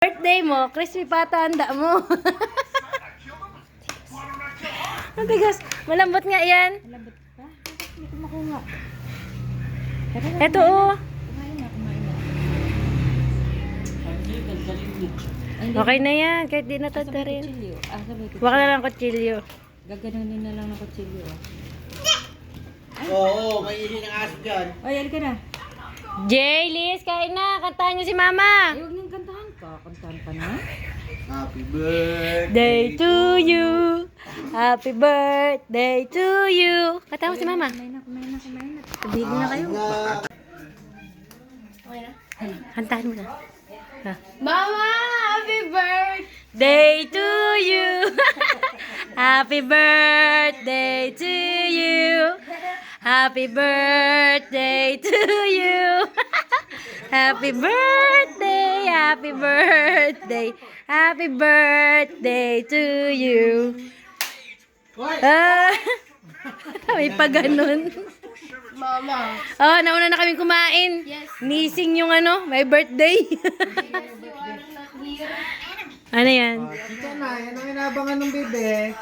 Birthday mo, crispy pata handa mo. Ang tigas. Malambot nga yan. Malambot pa? Hindi ko makuha. Eto oh. Kumain na. Okay na yan. Kahit di natata rin. Kutsilyo. Sabay kutsilyo. Waka na lang kutsilyo. Gaganunin na lang ng kutsilyo. Oo, may ihi ng aso dyan. Ay, alika na. Jay, Liz, kain na. Kantahan niyo si Mama. Ay, huwag niyong kantahan ka. Kantahan ka na. Happy birthday Day to you. Happy birthday to you. Kantahan mo si Mama. Kumain na. Tabigin na kayo. Nga. Kantahan mo na. Ha. Mama, happy Day birthday! to you. Happy birthday to you. Happy birthday to you. Happy birthday, happy birthday, happy birthday to you. Ah, may pa ganun. Mama. Oh, nauna na kaming kumain. Yes. Nising yung ano, may birthday. Yes, you are not here. Ano yan? Dito na, yan ang inabangan ng bebe.